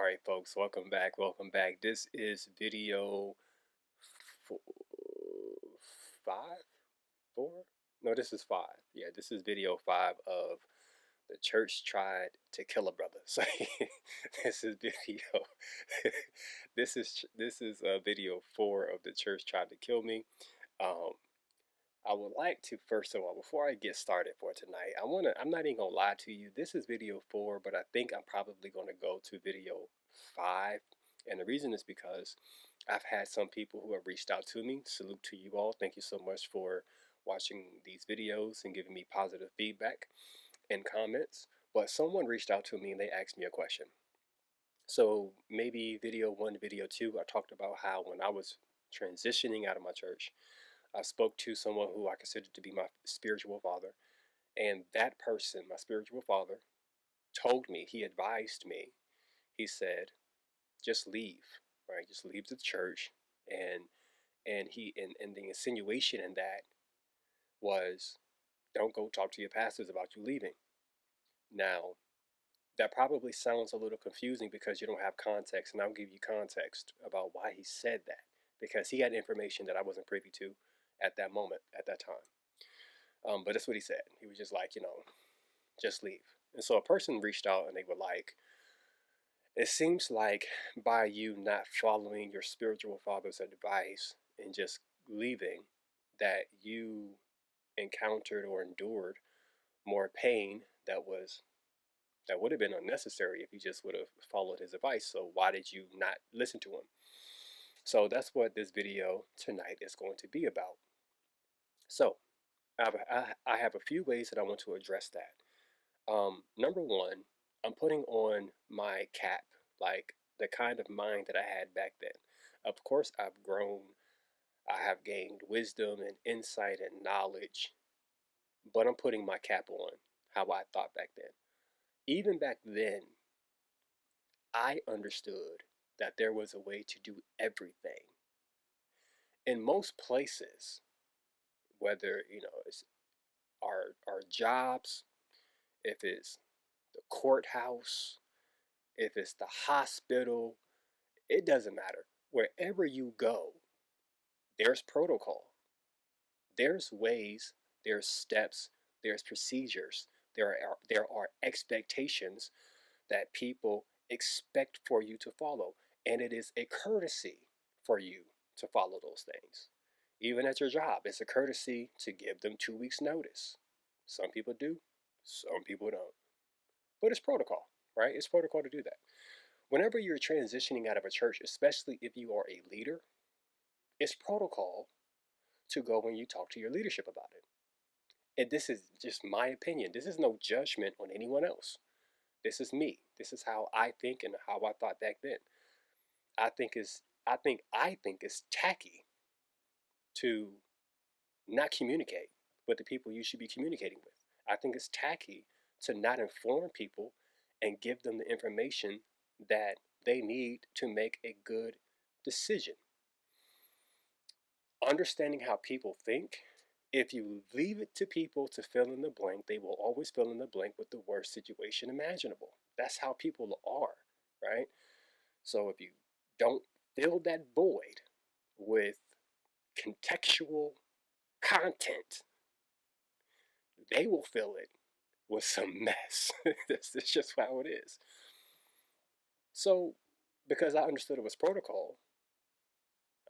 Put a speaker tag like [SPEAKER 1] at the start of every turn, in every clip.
[SPEAKER 1] right, folks, welcome back. Welcome back. This is video four, five, four? No, this is five. Yeah, this is video five of the church tried to kill a brother. So this is video. this is video four of the church tried to kill me. Um, I would like to first of all, before I get started for tonight, I'm not even gonna lie to you. This is video four, but I think I'm probably gonna go to video five. And the reason is because I've had some people who have reached out to me. Salute to you all. Thank you so much for watching these videos and giving me positive feedback and comments. But someone reached out to me and they asked me a question. So maybe video one, video two, I talked about how when I was transitioning out of my church, I spoke to someone who I considered to be my spiritual father. And that person, my spiritual father, told me, he advised me, he said, just leave, right? Just leave the church. And the insinuation in that was, don't go talk to your pastors about you leaving. Now, that probably sounds a little confusing because you don't have context, and I'll give you context about why he said that. Because he had information that I wasn't privy to at that moment, at that time. But that's what he said. He was just like, just leave. And so a person reached out and they were like, it seems like by you not following your spiritual father's advice and just leaving, that you encountered or endured more pain that would have been unnecessary if you just would have followed his advice. So why did you not listen to him? So that's what this video tonight is going to be about. So I have a few ways that I want to address that. Number one, I'm putting on my cap, like the kind of mind that I had back then. Of course, I've grown, I have gained wisdom and insight and knowledge, but I'm putting my cap on how I thought back then. Even back then, I understood that there was a way to do everything. In most places, whether it's our jobs, if it's the courthouse, if it's the hospital, it doesn't matter. Wherever you go, there's protocol. There's ways, there's steps, there's procedures. There are expectations that people expect for you to follow, and it is a courtesy for you to follow those things. Even at your job, it's a courtesy to give them 2 weeks notice. Some people do, some people don't. But it's protocol, right? It's protocol to do that. Whenever you're transitioning out of a church, especially if you are a leader, it's protocol to go and you talk to your leadership about it. And this is just my opinion. This is no judgment on anyone else. This is me. This is how I think and how I thought back then. I think it's tacky to not communicate with the people you should be communicating with. I think it's tacky to not inform people and give them the information that they need to make a good decision. Understanding how people think, if you leave it to people to fill in the blank, they will always fill in the blank with the worst situation imaginable. That's how people are, right? So if you don't fill that void with contextual content, they will fill it with some mess. That's just how it is. So, because I understood it was protocol,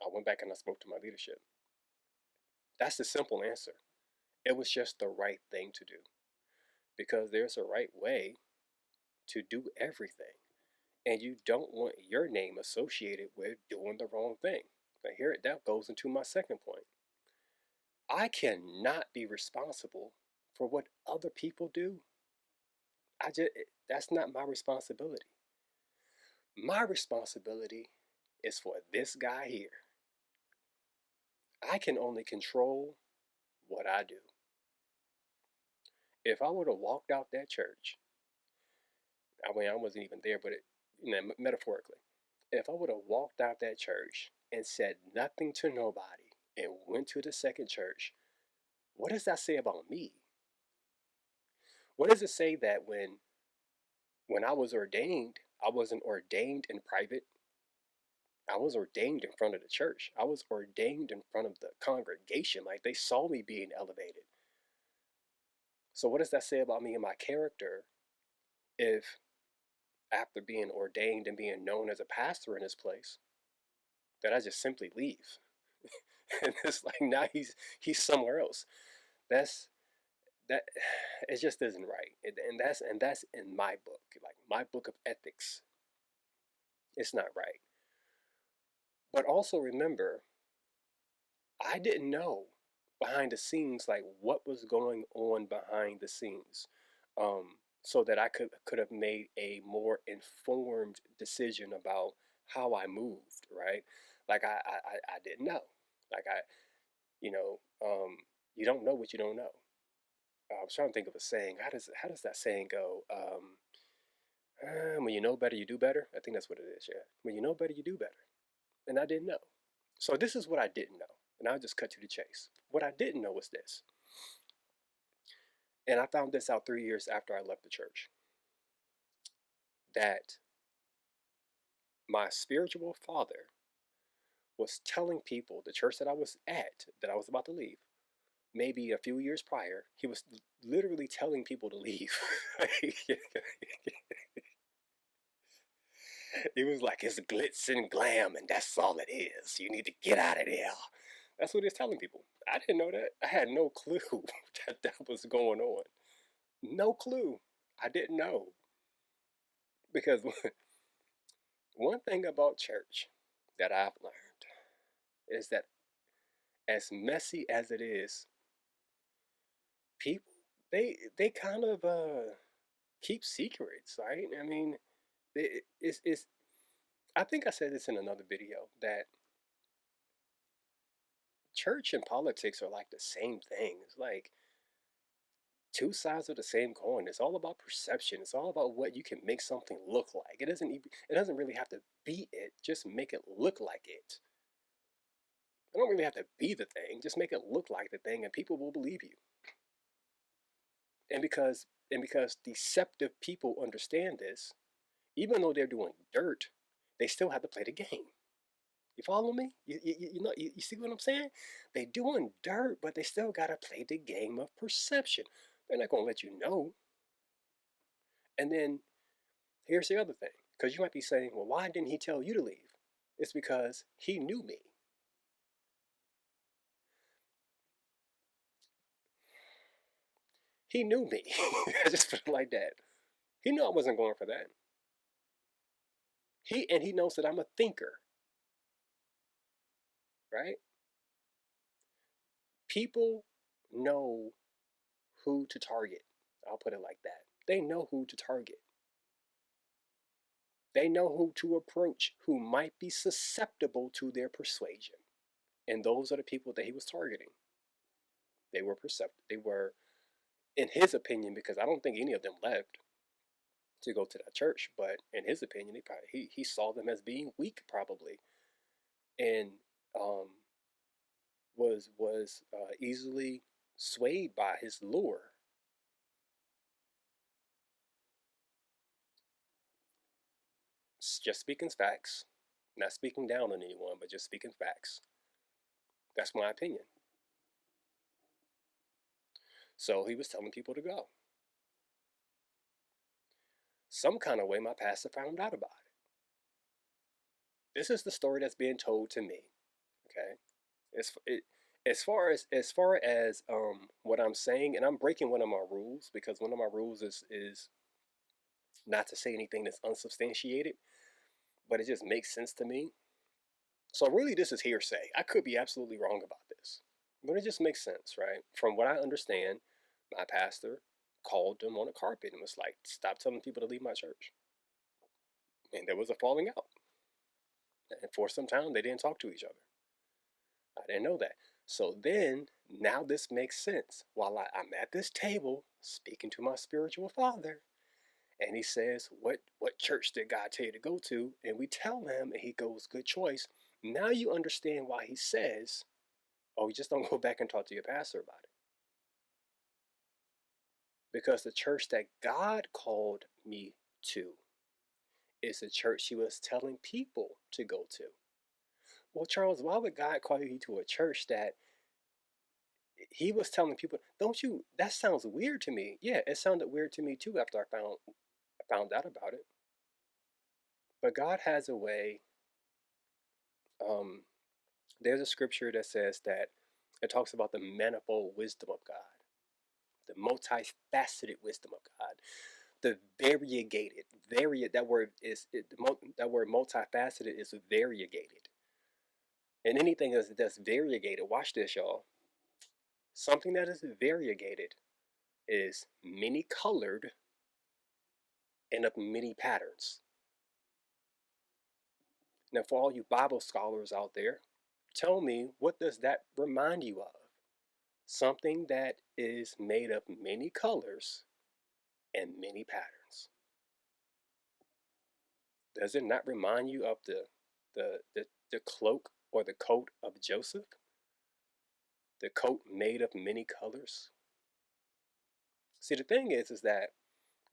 [SPEAKER 1] I went back and I spoke to my leadership. That's the simple answer. It was just the right thing to do because there's a right way to do everything. And you don't want your name associated with doing the wrong thing. Now, here that goes into my second point. I cannot be responsible for what other people do. That's not my responsibility. My responsibility is for this guy here. I can only control what I do. If I would have walked out that church, I mean, I wasn't even there, but metaphorically, if I would have walked out that church and said nothing to nobody and went to the second church, what does that say about me? What does it say that when I was ordained, I wasn't ordained in private. I was ordained in front of the church. I was ordained in front of the congregation. Like they saw me being elevated. So what does that say about me and my character if after being ordained and being known as a pastor in this place, that I just simply leave? And it's like now he's somewhere else. That's that it just isn't right. And that's in my book, like my book of ethics. It's not right. But also remember, I didn't know behind the scenes like what was going on behind the scenes, so that I could have made a more informed decision about how I moved. Right? Like I didn't know. Like you know, you don't know what you don't know. I was trying to think of a saying. How does that saying go? When you know better, you do better. I think that's what it is. Yeah. When you know better, you do better. And I didn't know. So this is what I didn't know. And I'll just cut to the chase. What I didn't know was this. And I found this out 3 years after I left the church. That my spiritual father was telling people, the church that I was at, that I was about to leave, maybe a few years prior, he was literally telling people to leave. He was like, it's glitz and glam, and that's all it is. You need to get out of there. That's what he's telling people. I didn't know that. I had no clue that that was going on. No clue. I didn't know. Because one thing about church that I've learned is that as messy as it is, people they kind of keep secrets, right? I mean, it's I think I said this in another video that church and politics are like the same thing. It's like two sides of the same coin. It's all about perception. It's all about what you can make something look like. It doesn't really have to be it. Just make it look like it. It don't really have to be the thing. Just make it look like the thing and people will believe you. And because deceptive people understand this, even though they're doing dirt, they still have to play the game. You follow me? You see what I'm saying? They doing dirt, but they still gotta play the game of perception. They're not gonna let you know. And then here's the other thing, because you might be saying, well, why didn't he tell you to leave? It's because he knew me. He knew me. I just put it like that. He knew I wasn't going for that. He knows that I'm a thinker, right? People know who to target. I'll put it like that. They know who to target. They know who to approach who might be susceptible to their persuasion. And those are the people that he was targeting. They were perceptive. They were, in his opinion, because I don't think any of them left to go to that church, but in his opinion, he saw them as being weak, probably, and um, was easily swayed by his lure. Just speaking facts, not speaking down on anyone, but just speaking facts. That's my opinion. So he was telling people to go. Some kind of way, my pastor found out about it. This is the story that's being told to me. Okay, as far as what I'm saying, and I'm breaking one of my rules because one of my rules is not to say anything that's unsubstantiated, but it just makes sense to me. So really, this is hearsay. I could be absolutely wrong about this, but it just makes sense, right? From what I understand, my pastor called them on a carpet and was like, "Stop telling people to leave my church." And there was a falling out, and for some time they didn't talk to each other. I didn't know that. So then, now this makes sense. While I'm at this table speaking to my spiritual father, and he says, "What church did God tell you to go to?" And we tell him, and he goes, "Good choice." Now you understand why he says, "Oh, you just don't go back and talk to your pastor about it." Because the church that God called me to It's a church he was telling people to go to. Well, Charles, why would God call you to a church that he was telling people, don't you, that sounds weird to me. Yeah, it sounded weird to me too after I found out about it. But God has a way. Um, there's a scripture that says that it talks about the manifold wisdom of God, the multifaceted wisdom of God, the variegated. That word is that word multifaceted is variegated. And anything that's variegated, watch this, y'all. Something that is variegated is many colored and of many patterns. Now, for all you Bible scholars out there, tell me, what does that remind you of? Something that is made of many colors and many patterns. Does it not remind you of the cloak or the coat of Joseph? The coat made of many colors? See, the thing is that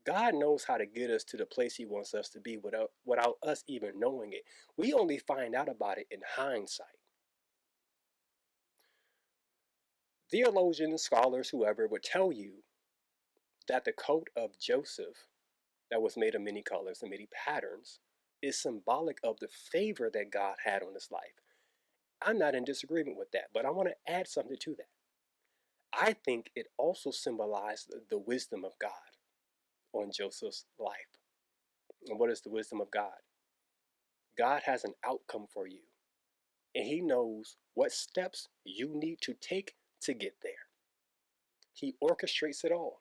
[SPEAKER 1] God knows how to get us to the place he wants us to be without us even knowing it. We only find out about it in hindsight. Theologians, scholars, whoever would tell you that the coat of Joseph, that was made of many colors and many patterns, is symbolic of the favor that God had on his life. I'm not in disagreement with that, but I want to add something to that. I think it also symbolized the wisdom of God on Joseph's life. And what is the wisdom of God? God has an outcome for you, and he knows what steps you need to take to get there. He orchestrates it all.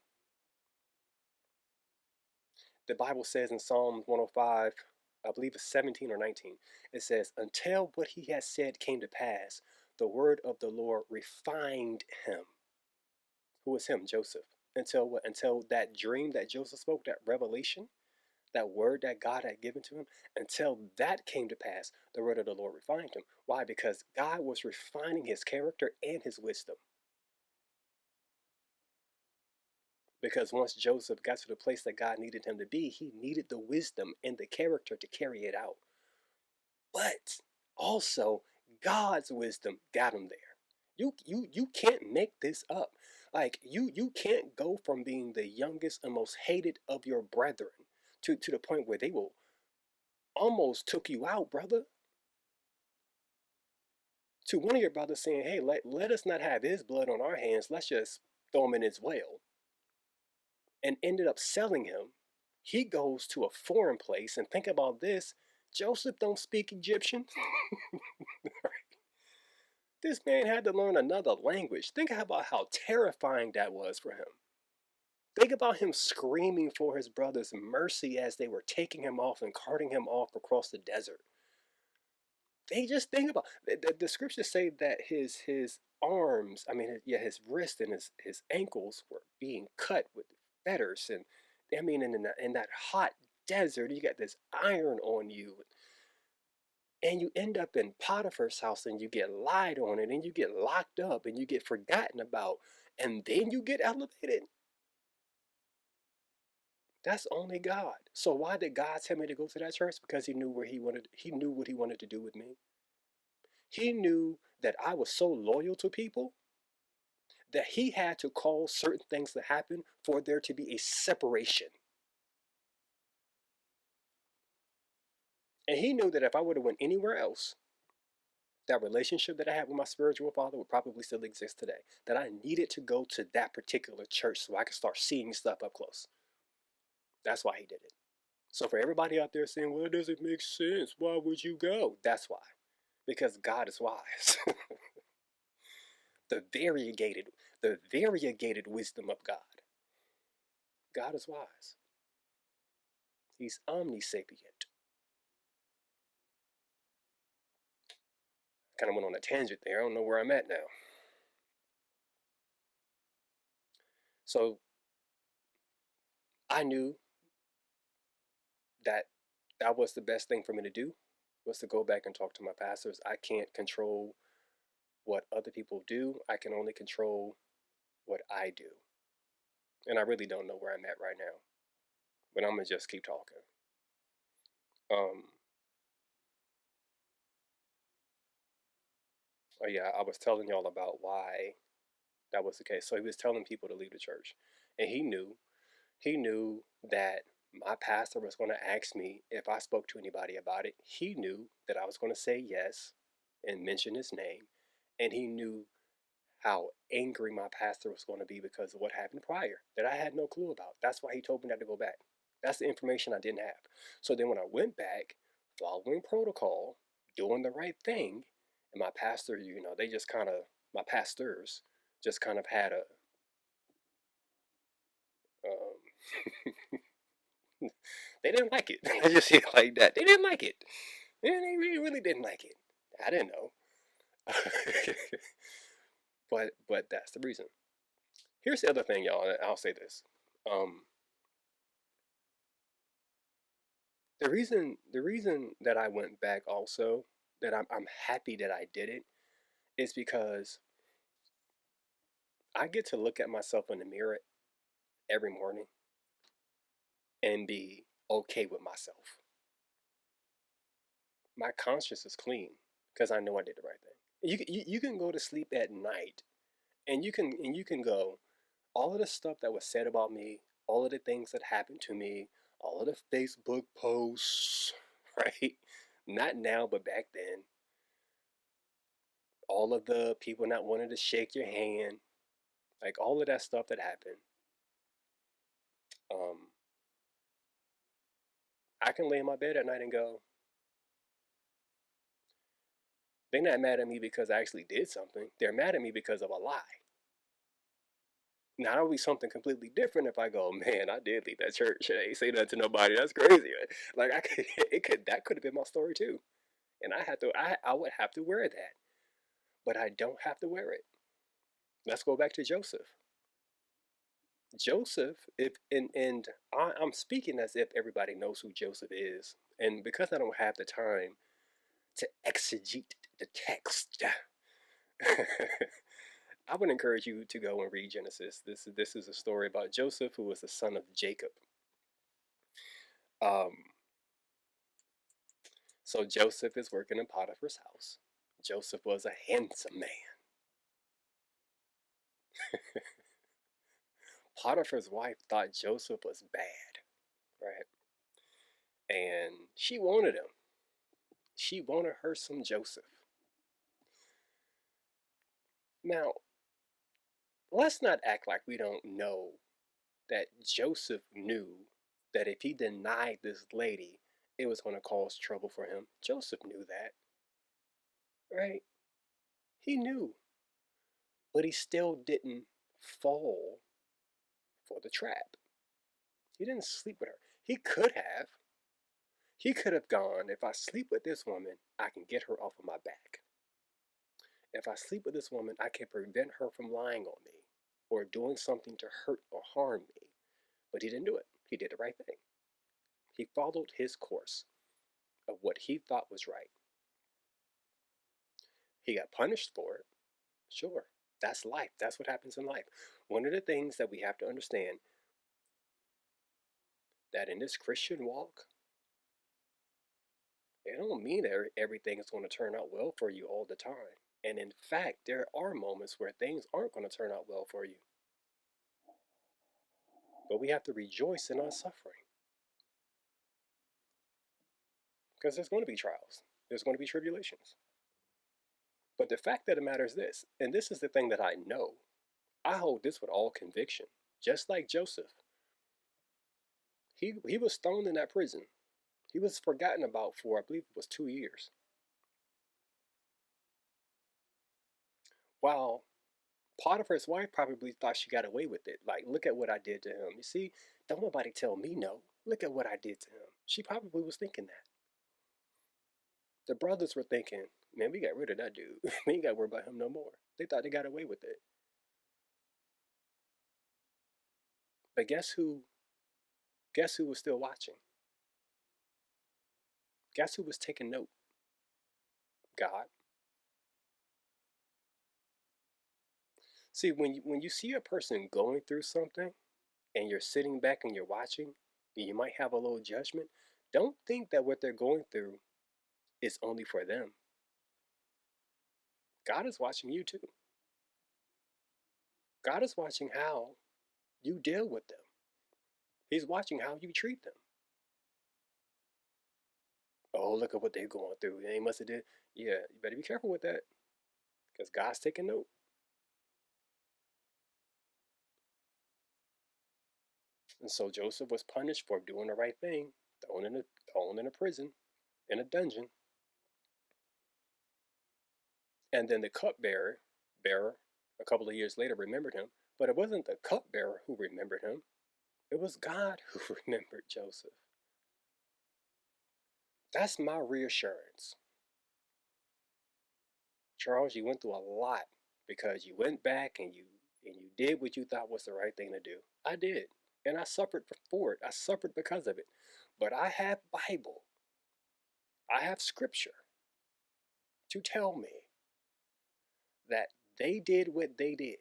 [SPEAKER 1] The Bible says in Psalm 105, I believe it's 17 or 19, it says, until what he has said came to pass, the word of the Lord refined him. Who was him? Joseph. Until what? Until that dream that Joseph spoke, that revelation, that word that God had given to him, until that came to pass, the word of the Lord refined him. Why? Because God was refining his character and his wisdom. Because once Joseph got to the place that God needed him to be, he needed the wisdom and the character to carry it out. But also, God's wisdom got him there. You can't make this up. Like you can't go from being the youngest and most hated of your brethren to the point where they will almost took you out, brother. To one of your brothers saying, hey, let us not have his blood on our hands. Let's just throw him in his well. And ended up selling him. He goes to a foreign place, and think about this. Joseph don't speak Egyptian. This man had to learn another language. Think about how terrifying that was for him. Think about him screaming for his brother's mercy as they were taking him off and carting him off across the desert. They just think about the scriptures say that his arms, I mean, yeah, his wrist and his ankles were being cut with fetters, and I mean, in that hot desert, you got this iron on you, and you end up in Potiphar's house, and you get lied on, and then you get locked up, and you get forgotten about, and then you get elevated. That's only God. So why did God tell me to go to that church? Because he knew what he wanted to do with me. He knew that I was so loyal to people that he had to cause certain things to happen for there to be a separation. And he knew that if I would have went anywhere else, that relationship that I had with my spiritual father would probably still exist today. That I needed to go to that particular church so I could start seeing stuff up close. That's why he did it. So for everybody out there saying, well, it doesn't make sense, why would you go? That's why. Because God is wise. the variegated, the variegated wisdom of God. God is wise. He's omnisapient. Kind of went on a tangent there. I don't know where I'm at now. So I knew that that was the best thing for me to do, was to go back and talk to my pastors. I can't control what other people do. I can only control what I do. And I really don't know where I'm at right now. But I'm going to just keep talking. Um, oh yeah, I was telling y'all about why that was the case. So he was telling people to leave the church, and he knew that my pastor was going to ask me if I spoke to anybody about it. He knew that I was going to say yes and mention his name, and he knew how angry my pastor was going to be because of what happened prior that I had no clue about. That's why he told me not to go back. That's the information I didn't have. So then when I went back, following protocol, doing the right thing, and my pastor, they just kind of, my pastors just kind of had a, they didn't like it. I just see it like that. They didn't like it. Yeah, they really didn't like it. I didn't know. but that's the reason. Here's the other thing, y'all. I'll say this. Um, the reason that I went back also, that I'm happy that I did it, is because I get to look at myself in the mirror every morning and be okay with myself. My conscience is clean because I know I did the right thing. You can go to sleep at night and you can go, all of the stuff that was said about me, all of the things that happened to me, all of the Facebook posts, right? Not now, but back then, all of the people not wanting to shake your hand, like all of that stuff that happened. Um, I can lay in my bed at night and go, they're not mad at me because I actually did something. They're mad at me because of a lie. Now it'll be something completely different if I go, man, I did leave that church. I ain't say nothing to nobody. That's crazy. Like I could, that could have been my story too, and I would have to wear that, but I don't have to wear it. Let's go back to Joseph. Joseph, if and I'm speaking as if everybody knows who Joseph is, and because I don't have the time to exegete the text, I would encourage you to go and read Genesis. This is a story about Joseph, who was the son of Jacob. Um, so Joseph is working in Potiphar's house. Joseph was a handsome man. Potiphar's wife thought Joseph was bad, right? And she wanted him. She wanted her some Joseph. Now, let's not act like we don't know that Joseph knew that if he denied this lady, it was going to cause trouble for him. Joseph knew that, right? He knew, but he still didn't fall for the trap. He didn't sleep with her. He could have. He could have gone, if I sleep with this woman, I can get her off of my back. If I sleep with this woman, I can prevent her from lying on me or doing something to hurt or harm me. But he didn't do it. He did the right thing. He followed his course of what he thought was right. He got punished for it. Sure. That's life. That's what happens in life. One of the things that we have to understand, that in this Christian walk, it don't mean that everything is going to turn out well for you all the time. And in fact, there are moments where things aren't going to turn out well for you. But we have to rejoice in our suffering because there's going to be trials, there's going to be tribulations. But the fact of the matter is this, and this is the thing that I know, I hold this with all conviction, just like Joseph. He was thrown in that prison. He was forgotten about for, I believe it was 2 years. While Potiphar's wife probably thought she got away with it. Like, look at what I did to him. You see, don't nobody tell me no. Look at what I did to him. She probably was thinking that. The brothers were thinking, man, we got rid of that dude. We ain't got to worry about him no more. They thought they got away with it. But guess who? Guess who was still watching? Guess who was taking note? God. See, when you see a person going through something and you're sitting back and you're watching, and you might have a little judgment. Don't think that what they're going through is only for them. God is watching you too. God is watching how you deal with them. He's watching how you treat them. Oh, look at what they're going through. They must have did. Yeah, you better be careful with that, because God's taking note. And so Joseph was punished for doing the right thing, thrown in a prison, in a dungeon. And then the bearer, a couple of years later, remembered him. But it wasn't the cupbearer who remembered him. It was God who remembered Joseph. That's my reassurance. Charles, you went through a lot because you went back and you did what you thought was the right thing to do. I did. And I suffered for it. I suffered because of it. But I have Bible. I have scripture to tell me that they did what they did.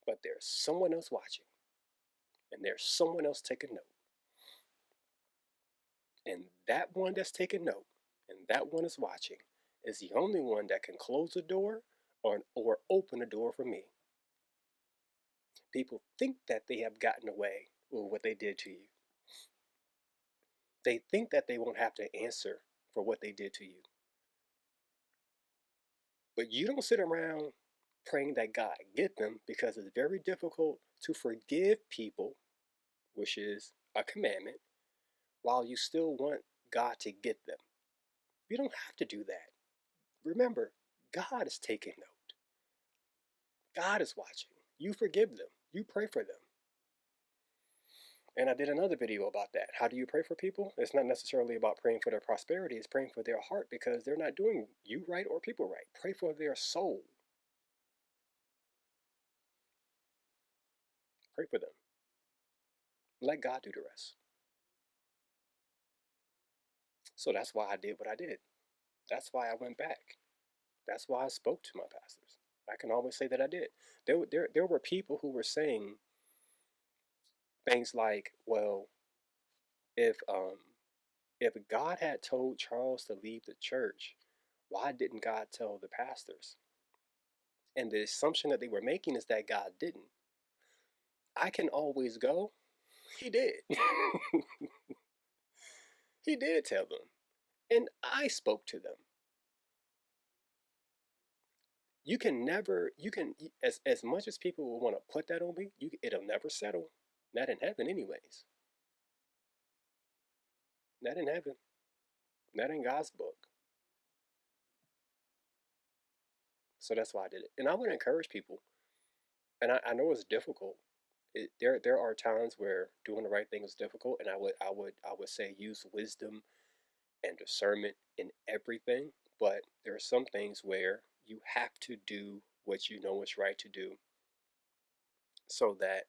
[SPEAKER 1] But there's someone else watching. And there's someone else taking note. And that one that's taking note and that one is watching is the only one that can close the door or open the door for me. People think that they have gotten away with what they did to you. They think that they won't have to answer for what they did to you. But you don't sit around praying that God get them, because it's very difficult to forgive people, which is a commandment, while you still want God to get them. You don't have to do that. Remember, God is taking note. God is watching. You forgive them. You pray for them. And I did another video about that. How do you pray for people? It's not necessarily about praying for their prosperity. It's praying for their heart, because they're not doing you right or people right. Pray for their soul. Pray for them. Let God do the rest. So that's why I did what I did. That's why I went back. That's why I spoke to my pastors. I can always say that I did. There were people who were saying things like, well, if God had told Charles to leave the church, why didn't God tell the pastors? And the assumption that they were making is that God didn't. I can always go. He did. He did tell them. And I spoke to them. You can never, you can, as much as people will want to put that on me, it'll never settle. Not in heaven, anyways. Not in heaven. Not in God's book. So that's why I did it. And I would encourage people, and I know it's difficult. There are times where doing the right thing is difficult, and I would say use wisdom and discernment in everything. But there are some things where you have to do what you know is right to do, so that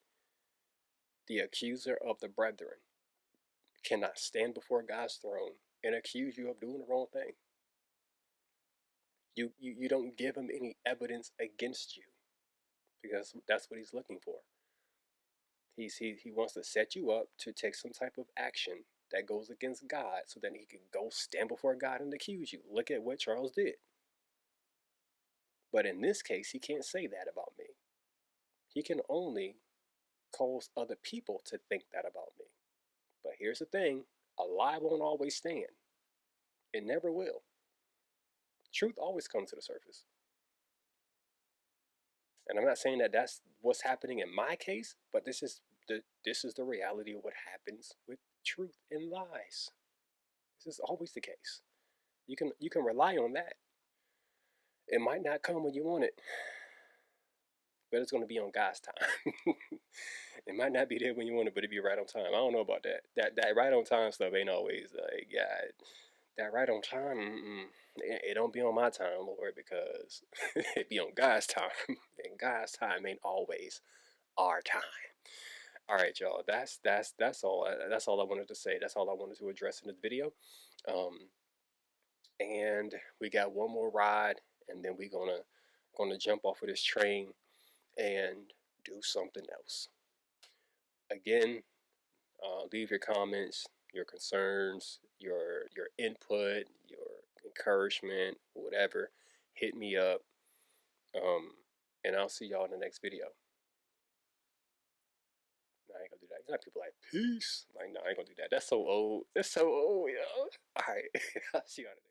[SPEAKER 1] the accuser of the brethren cannot stand before God's throne and accuse you of doing the wrong thing. You don't give him any evidence against you, because that's what he's looking for. He wants to set you up to take some type of action that goes against God, so that he can go stand before God and accuse you. Look at what Charles did. But in this case, he can't say that about me. He can only cause other people to think that about me. But here's the thing, a lie won't always stand. It never will. Truth always comes to the surface. And I'm not saying that that's what's happening in my case, but this is the reality of what happens with truth and lies. This is always the case. You can rely on that. It might not come when you want it, but it's going to be on God's time. It might not be there when you want it, but it'll be right on time. I don't know about that. That right on time stuff ain't always like, yeah, that right on time. It don't be on my time, Lord, because it be on God's time, and God's time ain't always our time. All right, y'all. That's all. That's all I wanted to say. That's all I wanted to address in this video. Um, and we got one more ride, and then we're gonna jump off of this train and do something else. Again, leave your comments, your concerns, your input, your encouragement, whatever. Hit me up. Um, and I'll see y'all in the next video. No, I ain't gonna do that. You know, people like peace. Like, no, I ain't gonna do that. That's so old. That's so old, yo. All right, I'll see y'all in the next.